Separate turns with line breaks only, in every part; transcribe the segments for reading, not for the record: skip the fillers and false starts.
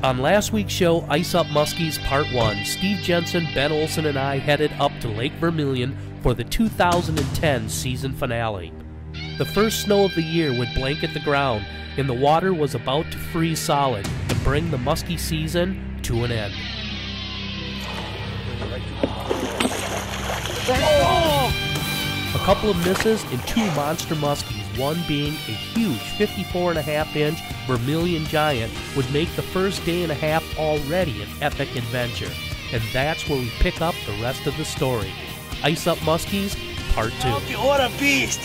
On last week's show, Ice Up Muskies Part 1, Steve Jensen, Ben Olson, and I headed up to Lake Vermilion for the 2010 season finale. The first snow of the year would blanket the ground, and the water was about to freeze solid to bring the muskie season to an end. A couple of misses and two monster muskies, one being a huge 54.5-inch Vermilion giant, would make the first day and a half already an epic adventure. And that's where we pick up the rest of the story. Ice Up Muskies, Part 2.
Okay, what a beast!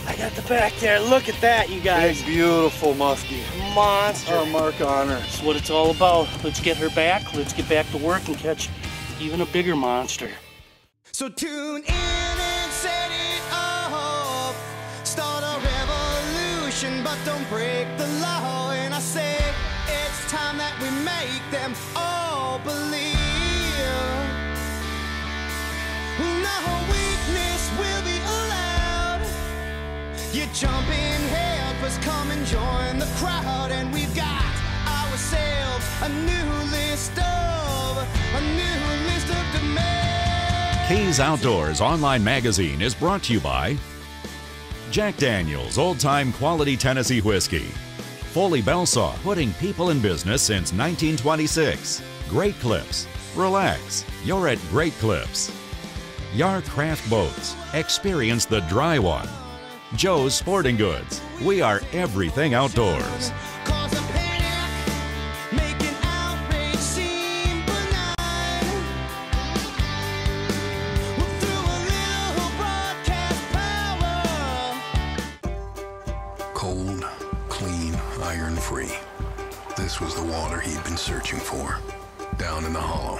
I got the back there. Look at that, you guys.
Big, beautiful muskie.
Monster.
Oh, mark on her.
That's what it's all about. Let's get her back. Let's get back to work and catch even a bigger monster.
So tune in and set it off. Start a revolution, but don't break the law. And I say it's time that we make them all believe. No weakness will be allowed. You jump in head, first come and join the crowd. And we've got ourselves a new list of demands.
K's Outdoors online magazine is brought to you by Jack Daniel's Old Time Quality Tennessee Whiskey, Foley Belsaw, putting people in business since 1926, Great Clips, relax, you're at Great Clips, Yar Craft Boats, experience the dry one, Joe's Sporting Goods, we are everything outdoors.
Cold, clean, iron-free. This was the water he'd been searching for, down in the hollow,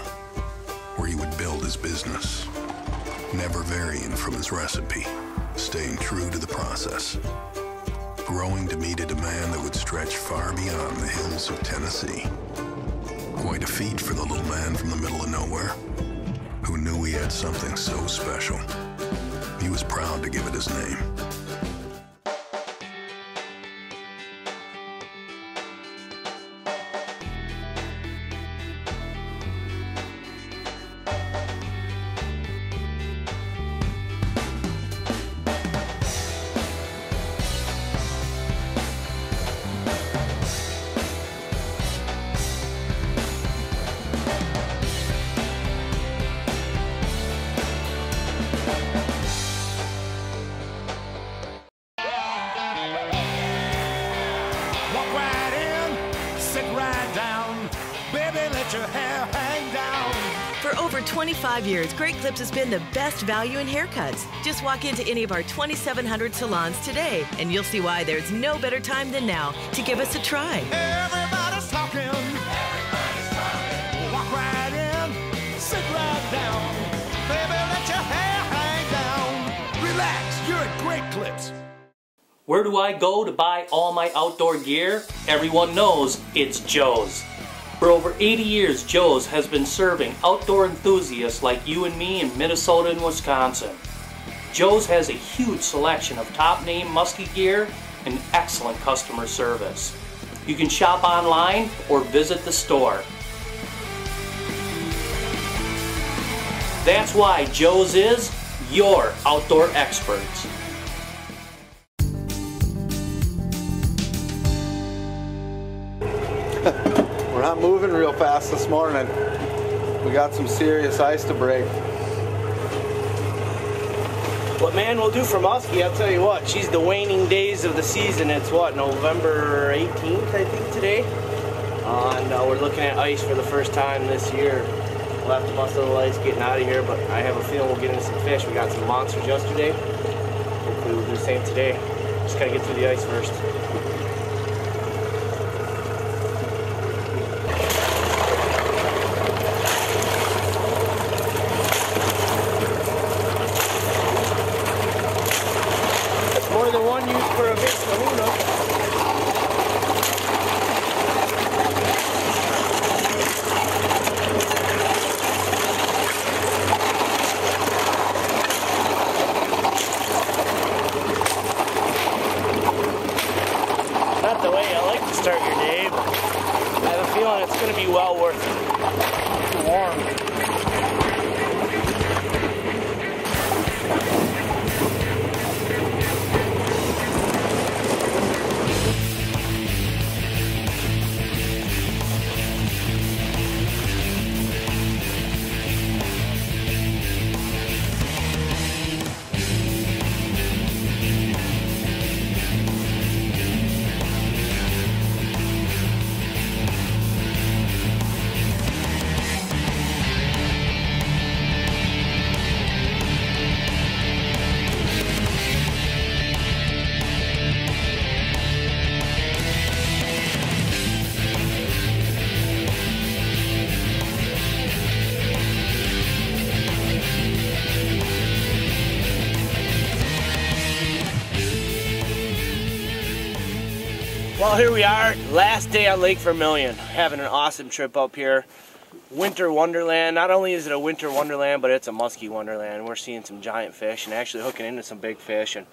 where he would build his business, never varying from his recipe, staying true to the process, growing to meet a demand that would stretch far beyond the hills of Tennessee. Quite a feat for the little man from the middle of nowhere, who knew he had something so special. He was proud to give it his name.
For over 25 years, Great Clips has been the best value in haircuts. Just walk into any of our 2,700 salons today, and you'll see why there's no better time than now to give us a try.
Everybody's talking. Everybody's talking. Walk right in, sit right down. Baby, let your hair hang down. Relax, you're at Great Clips.
Where do I go to buy all my outdoor gear? Everyone knows it's Joe's. For over 80 years, Joe's has been serving outdoor enthusiasts like you and me in Minnesota and Wisconsin. Joe's has a huge selection of top-name muskie gear and excellent customer service. You can shop online or visit the store. That's why Joe's is your outdoor experts.
We're not moving real fast this morning. We got some serious ice to break.
What man will do for Musky, I'll tell you what, she's the waning days of the season. It's what, November 18th, I think, today? And we're looking at ice for the first time this year. We'll have to bust a little ice getting out of here, but I have a feeling we'll get in some fish. We got some monsters yesterday. Hopefully we'll do the same today. Just gotta get through the ice first. More than one use for a big kahuna.
it's going to be well worth it. Warm. Well, here we are, last day on Lake Vermilion, having an awesome trip up here. Winter wonderland. Not only is it a winter wonderland, but it's a musky wonderland. We're seeing some giant fish and actually hooking into some big fish. And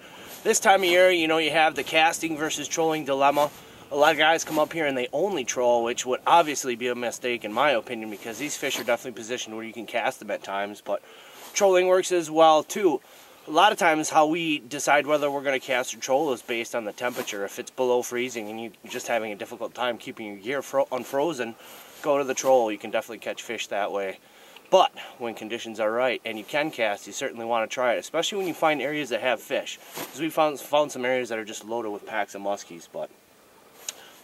this time of year, you know, you have the casting versus trolling dilemma. A lot of guys come up here and they only troll, which would obviously be a mistake in my opinion, because these fish are definitely positioned where you can cast them at times, but trolling works as well too. A lot of times how we decide whether we're going to cast or troll is based on the temperature. If it's below freezing and you're just having a difficult time keeping your gear unfrozen, go to the troll. You can definitely catch fish that way. But when conditions are right and you can cast, you certainly want to try it, especially when you find areas that have fish. Because we found some areas that are just loaded with packs of muskies. But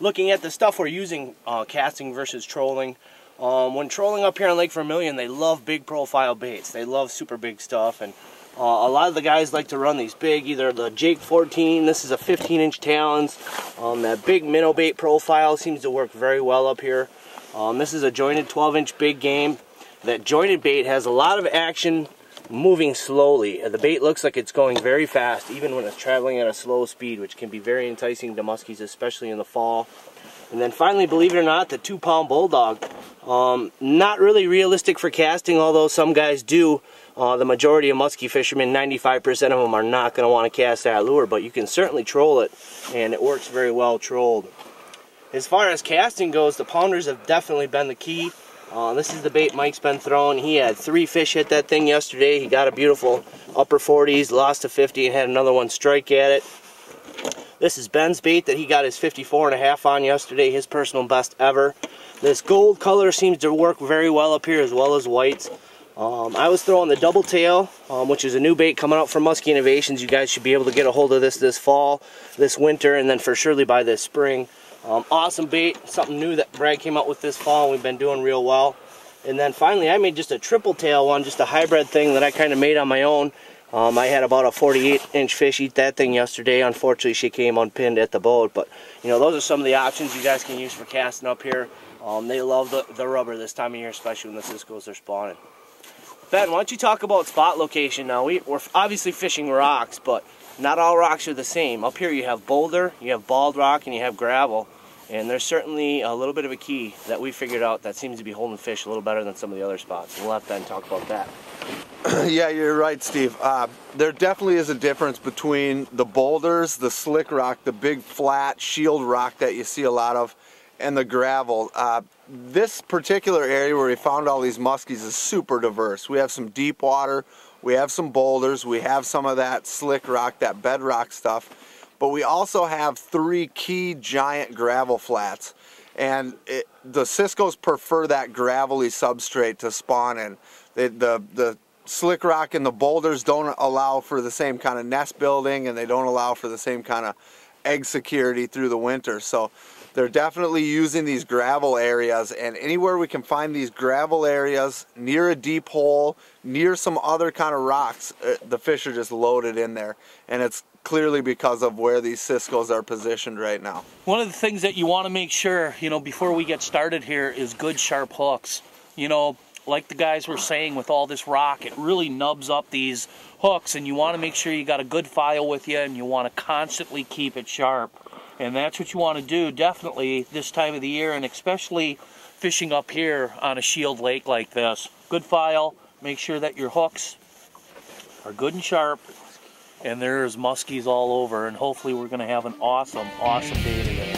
looking at the stuff we're using, casting versus trolling, when trolling up here on Lake Vermilion, they love big profile baits. They love super big stuff, and a lot of the guys like to run these big, either the Jake 14, this is a 15-inch talons. That big minnow bait profile seems to work very well up here. This is a jointed 12-inch big game. That jointed bait has a lot of action moving slowly. The bait looks like it's going very fast, even when it's traveling at a slow speed, which can be very enticing to muskies, especially in the fall. And then finally, believe it or not, the 2-pound bulldog. Not really realistic for casting, although some guys do. The majority of muskie fishermen, 95% of them, are not going to want to cast that lure, but you can certainly troll it, and it works very well trolled. As far as casting goes, the pounders have definitely been the key. This is the bait Mike's been throwing. He had 3 fish hit that thing yesterday. He got a beautiful upper 40s, lost to 50, and had another one strike at it. This is Ben's bait that he got his 54.5 on yesterday, his personal best ever. This gold color seems to work very well up here, as well as whites. I was throwing the double tail, which is a new bait coming out from Musky Innovations. You guys should be able to get a hold of this fall, this winter, and then for surely by this spring. Awesome bait, something new that Brad came out with this fall, and we've been doing real well. And then finally, I made just a triple tail one, just a hybrid thing that I kind of made on my own. I had about a 48-inch fish eat that thing yesterday. Unfortunately, she came unpinned at the boat, but you know, those are some of the options you guys can use for casting up here. They love the rubber this time of year, especially when the ciscos are spawning. Ben, why don't you talk about spot location now? We're obviously fishing rocks, but not all rocks are the same. Up here you have boulder, you have bald rock, and you have gravel. And there's certainly a little bit of a key that we figured out that seems to be holding fish a little better than some of the other spots. We'll let Ben talk about that.
Yeah, you're right, Steve. There definitely is a difference between the boulders, the slick rock, the big flat shield rock that you see a lot of, and the gravel. This particular area where we found all these muskies is super diverse. We have some deep water, we have some boulders, we have some of that slick rock, that bedrock stuff, but we also have 3 key giant gravel flats. And the ciscos prefer that gravelly substrate to spawn in. The slick rock and the boulders don't allow for the same kind of nest building, and they don't allow for the same kind of egg security through the winter. So they're definitely using these gravel areas, and anywhere we can find these gravel areas near a deep hole, near some other kind of rocks, the fish are just loaded in there. And it's clearly because of where these ciscos are positioned right now.
One of the things that you want to make sure, you know, before we get started here is good sharp hooks. You know, like the guys were saying, with all this rock, it really nubs up these hooks, and you want to make sure you got a good file with you, and you want to constantly keep it sharp. And that's what you want to do definitely this time of the year, and especially fishing up here on a shield lake like this. Good file, make sure that your hooks are good and sharp, and there's muskies all over, and hopefully we're going to have an awesome day today.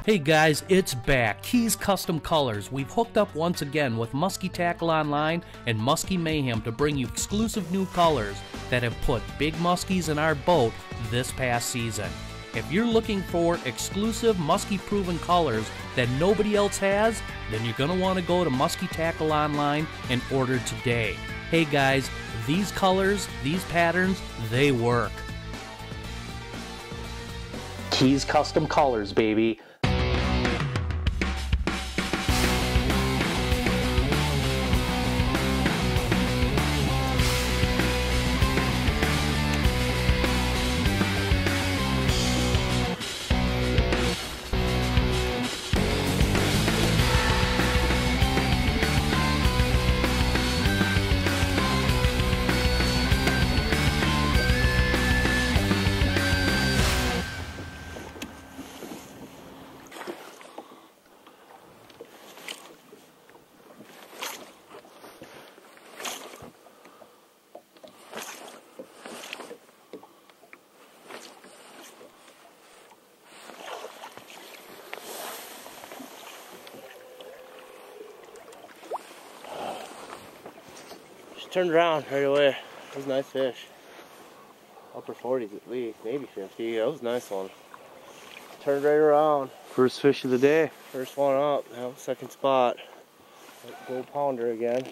Hey guys, it's back. Keys Custom Colors. We've hooked up once again with Musky Tackle Online and Musky Mayhem to bring you exclusive new colors that have put big muskies in our boat this past season. If you're looking for exclusive musky proven colors that nobody else has, then you're going to want to go to Musky Tackle Online and order today. Hey guys, these colors, these patterns, they work. Keys Custom Colors, baby.
Turned around right away. It was a nice fish. Upper 40s at least, maybe 50. That was a nice one. Turned right around. First fish of the day. First one up. Second spot. Gold pounder again.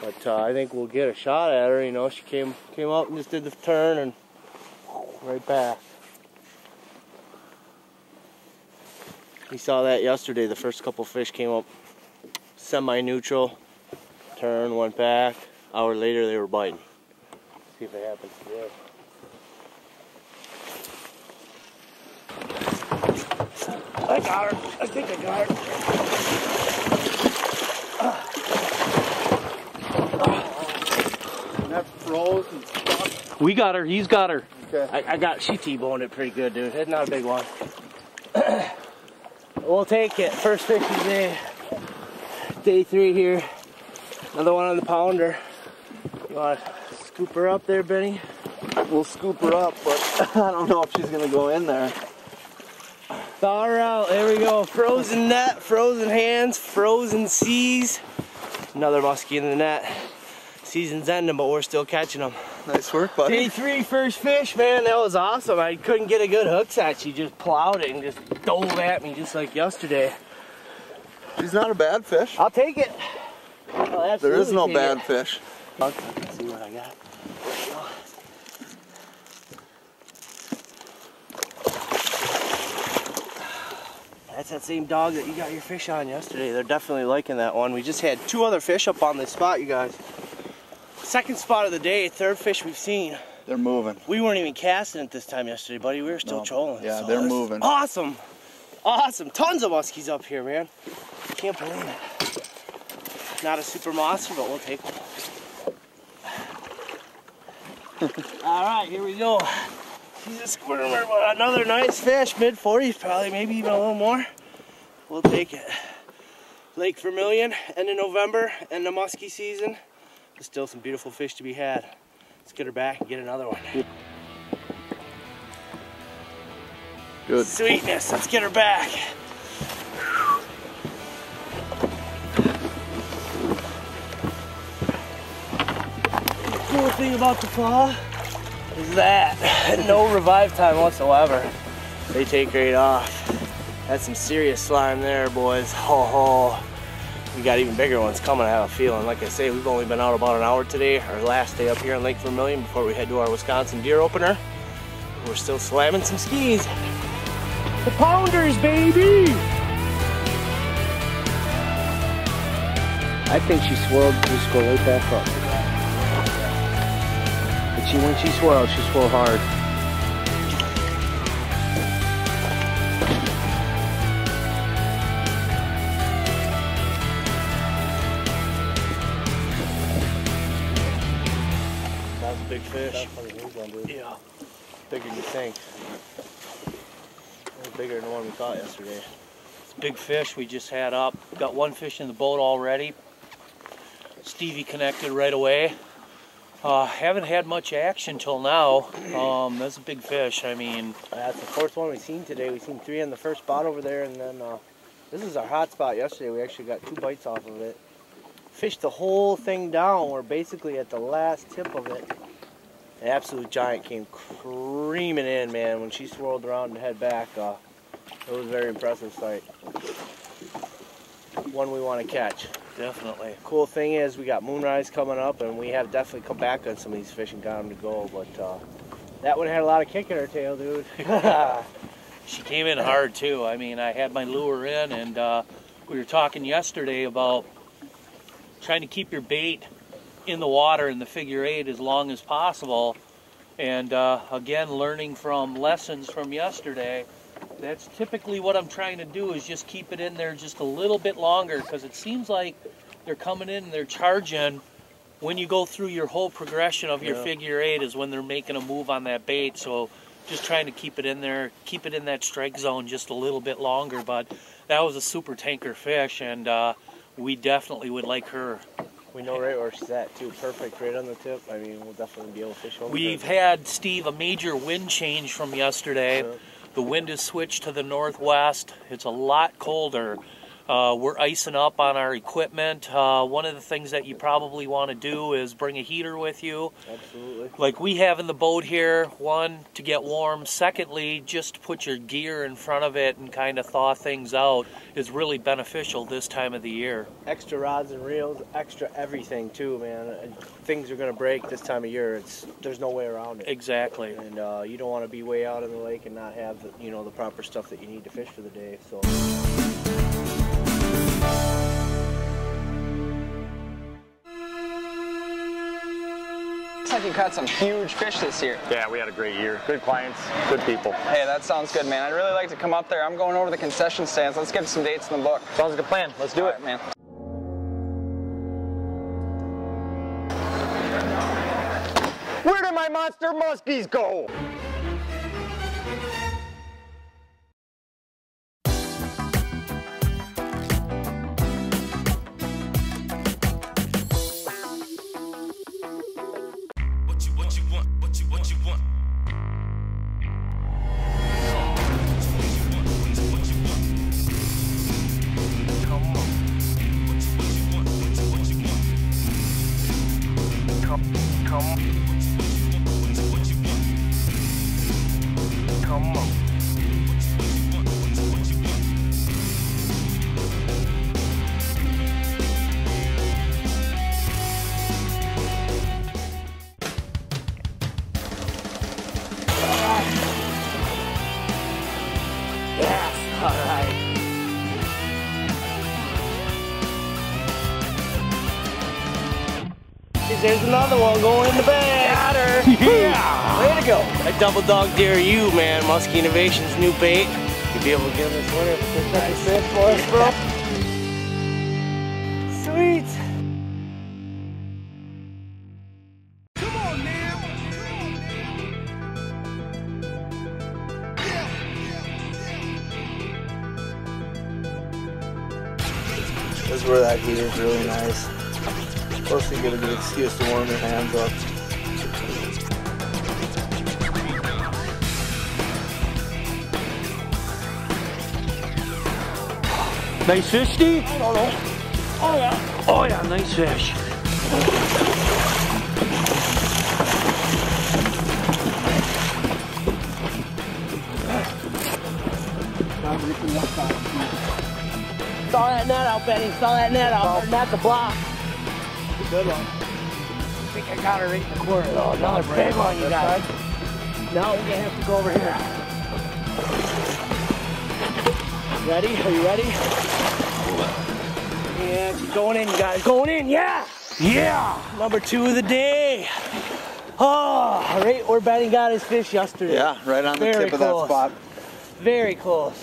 But I think we'll get a shot at her. You know, she came up and just did the turn and right back. We saw that yesterday. The first couple fish came up semi-neutral. Turn, went back. Hour later, they were biting. See if it happens today. I got her. I think I got her.
And that froze and stuck.
We got her. He's got her.
Okay.
She T-boned it pretty good, dude. It's not a big one. We'll take it. First fish of the day. Day 3 here. Another one on the pounder. You want to scoop her up there, Benny?
We'll scoop her up, but I don't know if she's going to go in there.
Thaw her out. There we go. Frozen net, frozen hands, frozen seas. Another muskie in the net. Season's ending, but we're still catching them.
Nice work, buddy.
Day 3, first fish, man. That was awesome. I couldn't get a good hook set. She just plowed it and just dove at me just like yesterday.
She's not a bad fish.
I'll take it.
There is no bad fish.
Let's see what I got. That's that same dog that you got your fish on yesterday. They're definitely liking that one. We just had 2 other fish up on this spot, you guys. Second spot of the day, 3rd fish we've seen.
They're moving.
We weren't even casting it this time yesterday, buddy. We were still trolling.
Yeah,
so
they're moving.
Awesome. Awesome. Tons of muskies up here, man. Can't believe it. Not a super monster, but we'll take one. Alright, here we go. She's a squirmer, but another nice fish. Mid-40s probably, maybe even a little more. We'll take it. Lake Vermilion, end of November, end of muskie season. There's still some beautiful fish to be had. Let's get her back and get another one.
Good.
Sweetness, let's get her back. The cool thing about the claw is that no revive time whatsoever. They take right off. That's some serious slime there, boys. Ho ho. We got even bigger ones coming, I have a feeling. Like I say, we've only been out about an hour today, our last day up here in Lake Vermilion before we head to our Wisconsin deer opener. We're still slamming some skis. The pounders, baby! I think she swirled, just go right back up. But when she swirled hard. That was a big fish. Yeah, bigger than you think. It was bigger than the one we caught yesterday. It's a big fish we just had up. Got 1 fish in the boat already. Stevie connected right away.
Haven't had much action till now. That's a big fish. I mean,
that's the first one we've seen today. We've seen 3 on the first spot over there, and then this is our hot spot yesterday. We actually got 2 bites off of it. Fished the whole thing down. We're basically at the last tip of it. An absolute giant came creaming in, man. When she swirled around and head back, it was a very impressive sight. One we want to catch.
Definitely.
Cool thing is we got moonrise coming up, and we have definitely come back on some of these fish and got them to go, but that one had a lot of kick in her tail, dude.
She came in hard too. I mean, I had my lure in, and we were talking yesterday about trying to keep your bait in the water in the figure 8 as long as possible, and again, learning from lessons from yesterday, that's typically what I'm trying to do, is just keep it in there just a little bit longer, because it seems like they're coming in and they're charging when you go through your whole progression of your figure 8 is when they're making a move on that bait. So just trying to keep it in there, keep it in that strike zone just a little bit longer. But that was a super tanker fish, and we definitely would like her.
We know right where she's at too. Perfect, right on the tip. I mean, we'll definitely be able to fish home.
We've had, Steve, a major wind change from yesterday. The wind has switched to the northwest. It's a lot colder. We're icing up on our equipment. One of the things that you probably want to do is bring a heater with you.
Absolutely.
Like we have in the boat here. One, to get warm. Secondly, just to put your gear in front of it and kind of thaw things out is really beneficial this time of the year.
Extra rods and reels, extra everything too, man. Things are going to break this time of year. There's no way around it.
Exactly.
And you don't want to be way out in the lake and not have the, the proper stuff that you need to fish for the day. So.
Looks like you caught some huge fish this year.
Yeah, we had a great year. Good clients, good people.
Hey, that sounds good, man. I'd really like to come up there. I'm going over to the concession stands. Let's get some dates in the book.
Sounds like a plan. Let's do it,
man.
Where did my monster muskies go?
There's another one going in the bag. Got her. Yeah. Way to go. I double dog dare you, man. Musky Innovations new bait. You'll be able to give this winner nice fish for us, bro. Sweet.
Come on now.
This is where that heater is really nice. Plus you get a good excuse to warm your hands up.
Nice fish, Steve? I don't know. Oh yeah. Oh yeah, nice fish.
Saw that net out, Benny. Saw that net out. That's a block. Good one. I think I got her right in the corner. Oh, another big one, you guys. Now we're gonna have to go over here. Ready? Are you ready? Yeah, she's going in, you guys. Going in, yeah! Yeah! Number 2 of the day. Oh, right where Benny got his fish yesterday.
Yeah, right on the tip of that spot.
Very close.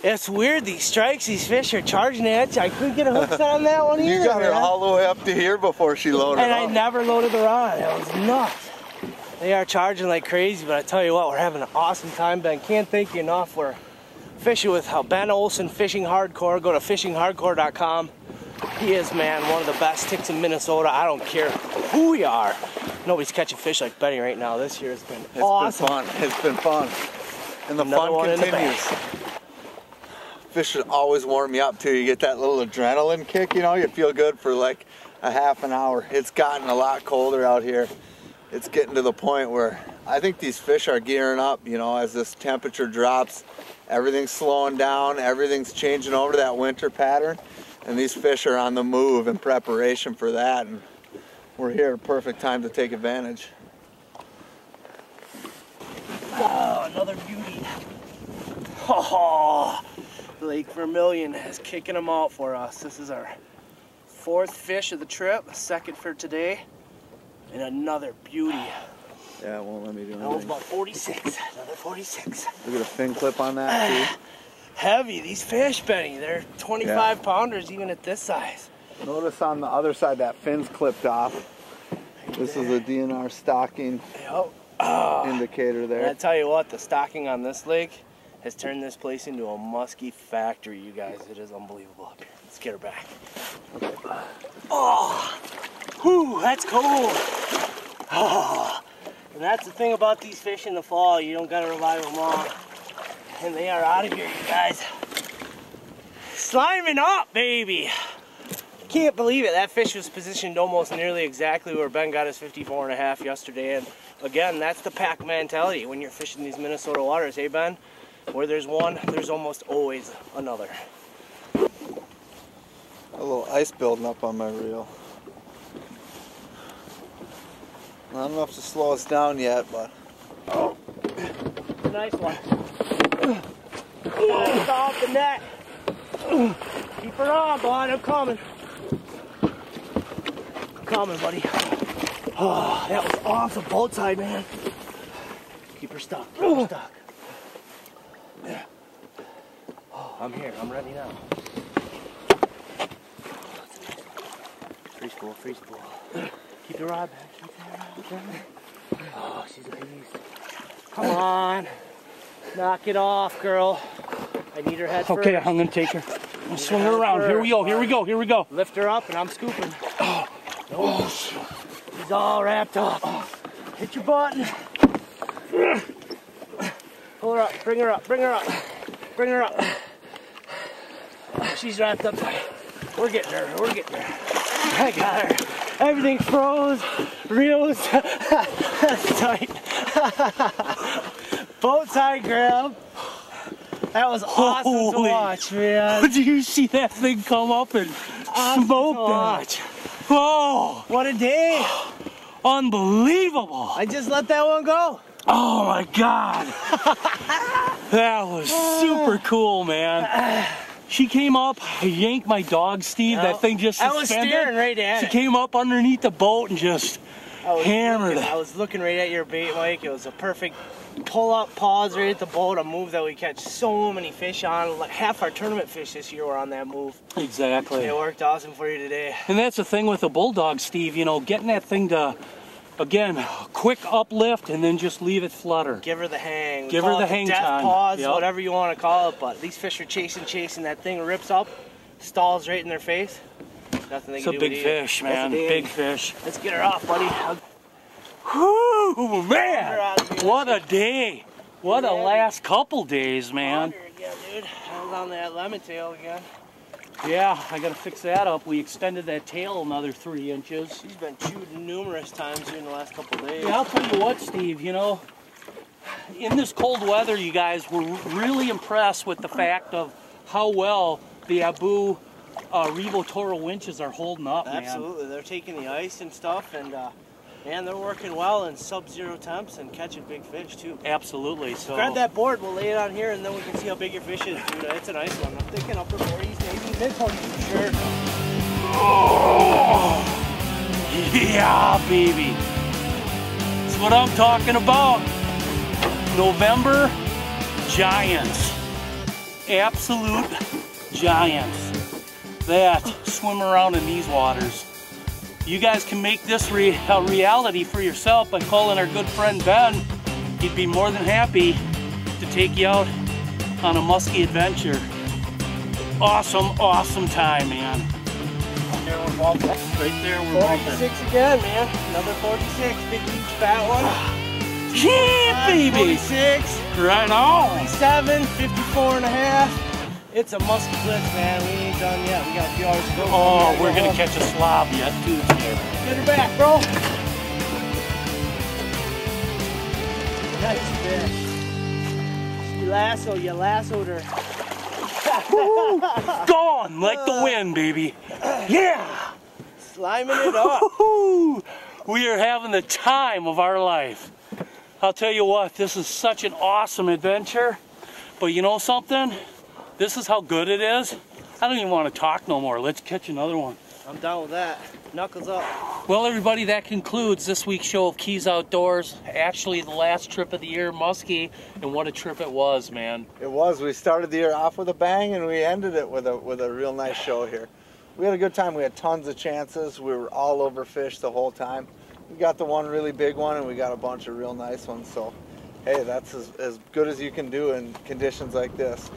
It's weird, these strikes, these fish are charging at you. I couldn't get a hook on that one either.
You got her all the way up to here before she loaded
and
up.
I never loaded the rod. It was nuts. They are charging like crazy, but I tell you what, we're having an awesome time, Ben. Can't thank you enough. We're fishing with Ben Olson Fishing Hardcore. Go to fishinghardcore.com. He is, man, one of the best ticks in Minnesota. I don't care who we are. Nobody's catching fish like Benny right now. This year has been awesome.
It's been fun. And the
Another one
fun continues. Fish should always warm you up too. You get that little adrenaline kick, you know, you feel good for like a half an hour. It's gotten a lot colder out here. It's getting to the point where I think these fish are gearing up, you know, as this temperature drops. Everything's slowing down, everything's changing over to that winter pattern, and these fish are on the move in preparation for that, and we're here at a perfect time to take advantage.
Oh, another beauty. Oh, Lake Vermilion is kicking them out for us. This is our 4th fish of the trip, 2nd for today, and another beauty.
Yeah, it won't let me do anything.
That was about 46, another 46.
Look at a fin clip on that too.
Heavy, these fish, Benny. They're 25 pounders even at this size.
Notice on the other side that fin's clipped off. This is a DNR stocking indicator there.
And I tell you what, the stocking on this lake has turned this place into a musky factory, you guys. It is unbelievable up here. Let's get her back.
Okay.
Oh, whew, that's cold. Oh, and that's the thing about these fish in the fall. You don't gotta revive them long. And they are out of here, you guys. Sliming up, baby. Can't believe it. That fish was positioned almost nearly exactly where Ben got his 54.5 yesterday. And again, that's the pack mentality when you're fishing these Minnesota waters, hey Ben? Where there's one, there's almost always another.
A little ice building up on my reel. Not enough to slow us down yet, but...
Oh, nice one. Off the net. Keep her on, bud. I'm coming. I'm coming, buddy. Oh, that was awesome. Boat side, man. Keep her stuck. Keep her stuck. Yeah. Oh, I'm here. I'm ready now. Free spool, free spool. Keep your rod back. Keep your rod back. Oh, she's a beast. Come on. Knock it off, girl. I need her head first.
Okay, I'm gonna take her. I'm swing her around. Here we go, here we go, here we go.
Lift her up and I'm scooping.
Oh,
She's all wrapped up. Hit your button. Pull her up, bring her up, bring her up. Bring her up. She's wrapped up tight. We're getting her, we're getting her. I got her. Everything froze, reels. That's tight. Boat side grab. That was awesome to watch, man.
Did you see that thing come up and smoke that? Oh,
what a day.
Unbelievable.
I just let that one go.
Oh my God. That was super cool, man. She came up, I yanked my dog, Steve. That thing just suspended.
I was staring right at it.
She came up underneath the boat and just hammered it.
I was looking right at your bait, Mike. It was a perfect pull-up, pause right at the boat, a move that we catch so many fish on. Like half our tournament fish this year were on that move.
Exactly.
It worked awesome for you today.
And that's the thing with the bulldog, Steve. You know, getting that thing to, again, quick uplift and then just leave it flutter.
Give her the hang.
Give her the hang
death
time.
Pause,
yep.
Whatever you want to call it. But these fish are chasing. That thing rips up, stalls right in their face. Nothing they
It's
can
a
do
big fish, man. Big fish.
Let's get her off, buddy.
Whoo, man! What a day! What a last couple days, man.
Again, dude. I was on that lemon tail again.
Yeah, I gotta fix that up. We extended that tail another 3 inches.
She's been chewed numerous times here in the last couple of days.
Yeah, I'll tell you what, Steve, you know, in this cold weather, you guys, we're really impressed with the fact of how well the Abu Revo Toro winches are holding up, man.
Absolutely, they're taking the ice and stuff, and man, they're working well in sub-zero temps and catching big fish too.
Absolutely. So
grab that board, we'll lay it on here, and then we can see how big your fish is, dude. It's a nice one. I'm thinking upper 40s, maybe mid-40s for sure.
Oh, yeah, baby. That's what I'm talking about. November giants. Absolute giants that swim around in these waters. You guys can make this a reality for yourself by calling our good friend Ben. He'd be more than happy to take you out on a musky adventure. Awesome, awesome time, man. there, we're bumping. Right there, we're bumping.
46 again, man. Another 46. Big, huge, fat one.
Yeah, baby.
46.
Right on.
57, 54 and a half. It's a musky blitz, man. We ain't done yet. We got a few hours to go.
Oh, we're going to catch a slob yet, too, Steve.
Get her back, bro. Nice fish. You lassoed her.
Gone like the wind, baby. Yeah.
Sliming it up.
We are having the time of our life. I'll tell you what, this is such an awesome adventure. But you know something? This is how good it is. I don't even want to talk no more. Let's catch another one.
I'm down with that. Knuckles up.
Well, everybody, that concludes this week's show of Keys Outdoors. Actually, the last trip of the year, Muskie, and what a trip it was, man.
It was. We started the year off with a bang, and we ended it with a real nice show here. We had a good time. We had tons of chances. We were all over fish the whole time. We got the one really big one, and we got a bunch of real nice ones. So, hey, that's as good as you can do in conditions like this.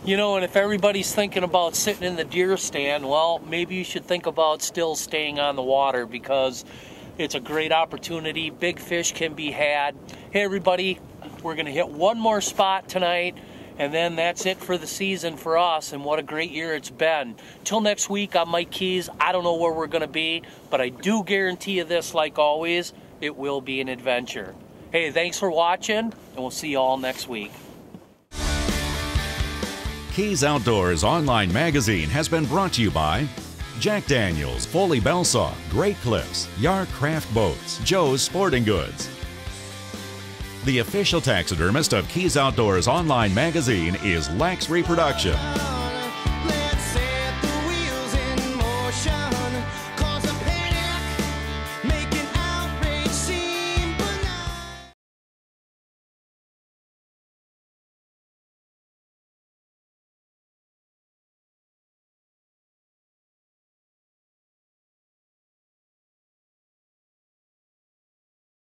You know, and if everybody's thinking about sitting in the deer stand, well, maybe you should think about still staying on the water, because it's a great opportunity. Big fish can be had. Hey, everybody, we're going to hit one more spot tonight, and then that's it for the season for us, and what a great year it's been. Till next week on Mike Keys, I don't know where we're going to be, but I do guarantee you this, like always, it will be an adventure. Hey, thanks for watching, and we'll see you all next week.
Keys Outdoors online magazine has been brought to you by Jack Daniels, Foley Bell Saw, Great Clips, Yar Craft Boats, Joe's Sporting Goods. The official taxidermist of Keys Outdoors online magazine is Lax Reproduction.